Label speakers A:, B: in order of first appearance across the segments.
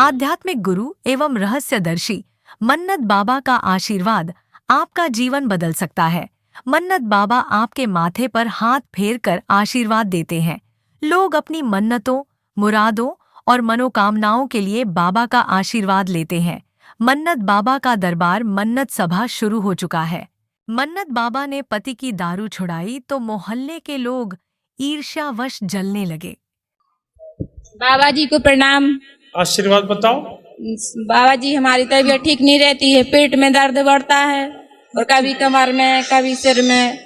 A: आध्यात्मिक गुरु एवं रहस्यदर्शी मन्नत बाबा का आशीर्वाद आपका जीवन बदल सकता है। मन्नत बाबा आपके माथे पर हाथ फेर कर आशीर्वाद देते हैं। लोग अपनी मन्नतों, मुरादों और मनोकामनाओं के लिए बाबा का आशीर्वाद लेते हैं। मन्नत बाबा का दरबार मन्नत सभा शुरू हो चुका है। मन्नत बाबा ने पति की दारू छुड़ाई तो मोहल्ले के लोग ईर्ष्यावश जलने लगे।
B: बाबा जी को प्रणाम।
C: आशीर्वाद बताओ।
B: बाबा जी, हमारी तबीयत ठीक नहीं रहती है, पेट में दर्द बढ़ता है और कभी कमर में, कभी सिर में।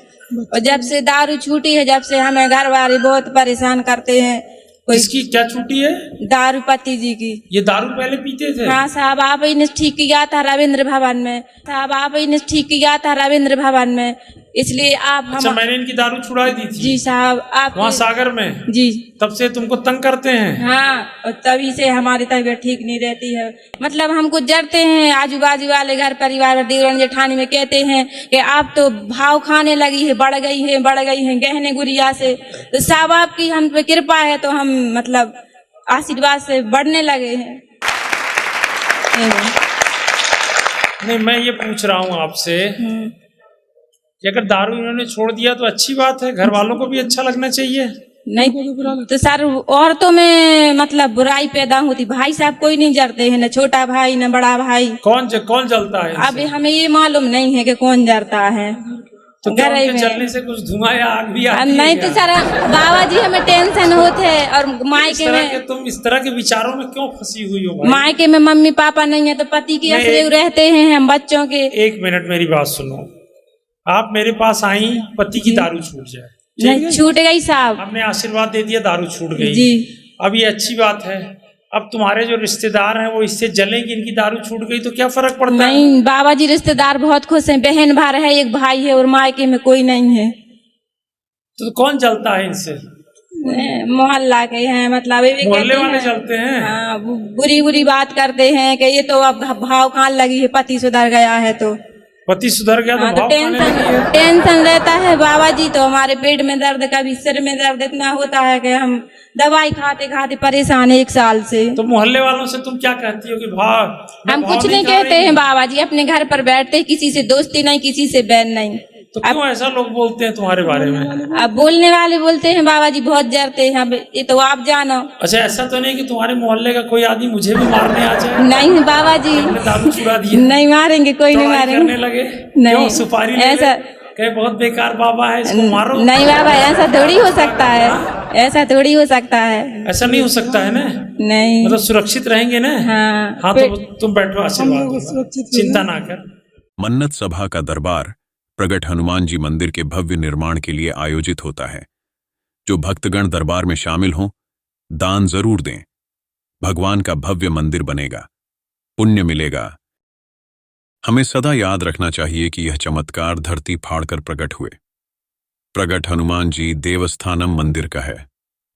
B: और जब से दारू छूटी है, जब से हमें घर वाले बहुत परेशान करते हैं।
C: इसकी क्या छूटी है?
B: दारू पति जी की।
C: ये दारू पहले पीते थे?
B: हाँ साहब, आप ही ने ठीक किया था रविंद्र भवन में। साहब, आप ही ने ठीक किया था रविंद्र भवन में, इसलिए आप
C: अच्छा, मैंने इनकी दारू छुड़ा दी थी।
B: जी साहब, आप
C: वहाँ सागर में?
B: जी।
C: तब से तुमको तंग करते हैं?
B: हाँ, और तभी से हमारी तबीयत ठीक नहीं रहती है। मतलब हमको जरते हैं, आजू बाजू वाले घर परिवार देवरानी जेठानी में कहते हैं कि आप तो भाव खाने लगी है, बढ़ गई है गहने गुड़िया से। तो साहब, आपकी हम पे कृपा है तो हम मतलब आशीर्वाद से बढ़ने लगे हैं।
C: नहीं, मैं ये पूछ रहा हूँ आपसे कि अगर दारू इन्होंने छोड़ दिया तो अच्छी बात है, घर वालों को भी अच्छा लगना चाहिए।
B: नहीं तो सर, औरतों में मतलब बुराई पैदा होती। भाई साहब कोई नहीं जरते हैं, न छोटा भाई न बड़ा भाई।
C: कौन जलता है?
B: अभी हमें ये मालूम नहीं है कि कौन जरता है।
C: तो क्या उनके जलने से कुछ धुआं या आग भी आती है?
B: नहीं तो सर, बाबा जी हमें टेंशन होते है। और मायके में
C: तुम इस तरह के विचारों में क्यों फंसी हुई हो भाई?
B: मायके में मम्मी पापा नहीं है तो पति के आश्रय रहते हैं हम बच्चों के।
C: एक मिनट मेरी बात सुनो। आप मेरे पास आई, पति की दारू छूट जाए,
B: नहीं छूट गई साहब,
C: हमने आशीर्वाद दे दिया, दारू छूट गई
B: जी।
C: अब ये अच्छी बात है। अब तुम्हारे जो रिश्तेदार हैं वो इससे जलेंगे, इनकी दारू छूट गई तो क्या फर्क पड़ता है?
B: नहीं बाबा जी, रिश्तेदार बहुत खुश हैं। बहन भाई है, एक भाई है और मायके में कोई नहीं है।
C: तो कौन जलता है इनसे?
B: मोहल्ला के हैं, मतलब
C: मोहल्ले वाले जलते हैं।
B: हाँ, बुरी बात करते हैं कि ये तो अब भाव खान लगी है, पति सुधर गया है तो।
C: पति सुधर गया तो भाव खाने लगी है।
B: टेंशन रहता है बाबा जी, तो हमारे पेट में दर्द, कभी सिर में दर्द इतना होता है कि हम दवाई खाते खाते परेशान है 1 साल से।
C: तो मोहल्ले वालों से तुम क्या कहती हो कि भाव?
B: हम कुछ नहीं कहते हैं बाबा जी, अपने घर पर बैठते, किसी से दोस्ती नहीं, किसी से बैन नहीं।
C: तो क्यों ऐसा लोग बोलते हैं तुम्हारे बारे में?
B: अब बोलने वाले बोलते हैं बाबा जी, बहुत जरते हैं। अब ये तो आप जानो। अच्छा,
C: ऐसा तो नहीं कि तुम्हारे मोहल्ले का कोई आदमी मुझे भी मारने आ जाए?
B: नहीं बाबा जी,
C: दारू छुड़ा दी,
B: नहीं मारेंगे, कोई नहीं मारेंगे।
C: करने लगे
B: नहीं,
C: सुपारी
B: ऐसा
C: कहे बहुत बेकार बाबा है, इसको मारो।
B: नहीं बाबा, ऐसा थोड़ी हो सकता है, ऐसा थोड़ी हो सकता है।
C: ऐसा नहीं हो सकता है ना?
B: नहीं,
C: मतलब सुरक्षित रहेंगे ना? हाँ तो तुम बैठो, आशीर्वाद, चिंता ना कर।
D: मन्नत सभा का दरबार प्रगट हनुमान जी मंदिर के भव्य निर्माण के लिए आयोजित होता है। जो भक्तगण दरबार में शामिल हों, दान जरूर दें। भगवान का भव्य मंदिर बनेगा, पुण्य मिलेगा। हमें सदा याद रखना चाहिए कि यह चमत्कार धरती फाड़कर प्रकट हुए। प्रगट हनुमान जी देवस्थानम मंदिर का है,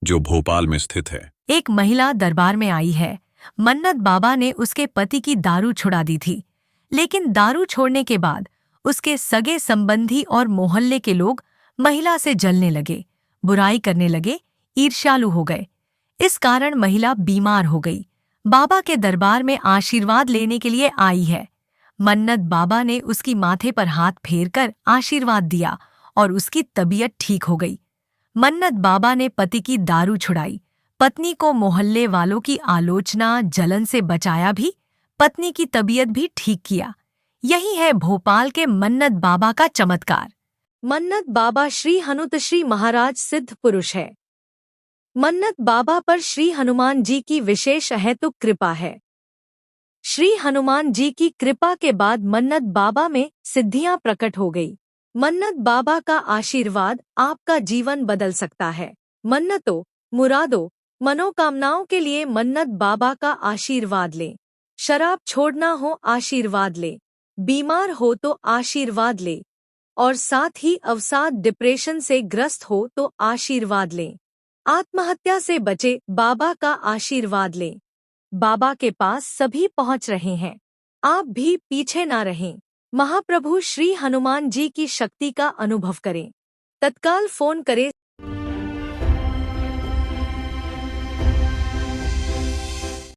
D: जो भोपाल में स्थित है।
A: एक महिला दरबार में आई है। मन्नत बाबा ने उसके पति की दारू छुड़ा दी थी, लेकिन दारू छोड़ने के बाद उसके सगे संबंधी और मोहल्ले के लोग महिला से जलने लगे, बुराई करने लगे, ईर्ष्यालु हो गए। इस कारण महिला बीमार हो गई। बाबा के दरबार में आशीर्वाद लेने के लिए आई है। मन्नत बाबा ने उसकी माथे पर हाथ फेरकर आशीर्वाद दिया और उसकी तबीयत ठीक हो गई। मन्नत बाबा ने पति की दारू छुड़ाई, पत्नी को मोहल्ले वालों की आलोचना, जलन से बचाया भी, पत्नी की तबीयत भी ठीक किया। यही है भोपाल के मन्नत बाबा का चमत्कार। मन्नत बाबा श्री हनुतश्री महाराज सिद्ध पुरुष है। मन्नत बाबा पर श्री हनुमान जी की विशेष अहेतुक कृपा है। श्री हनुमान जी की कृपा के बाद मन्नत बाबा में सिद्धियां प्रकट हो गई। मन्नत बाबा का आशीर्वाद आपका जीवन बदल सकता है। मन्नतों, मुरादों, मनोकामनाओं के लिए मन्नत बाबा का आशीर्वाद लें। शराब छोड़ना हो, आशीर्वाद लें। बीमार हो तो आशीर्वाद लें, और साथ ही अवसाद, डिप्रेशन से ग्रस्त हो तो आशीर्वाद लें। आत्महत्या से बचे, बाबा का आशीर्वाद लें। बाबा के पास सभी पहुंच रहे हैं, आप भी पीछे ना रहें। महाप्रभु श्री हनुमान जी की शक्ति का अनुभव करें। तत्काल फोन करें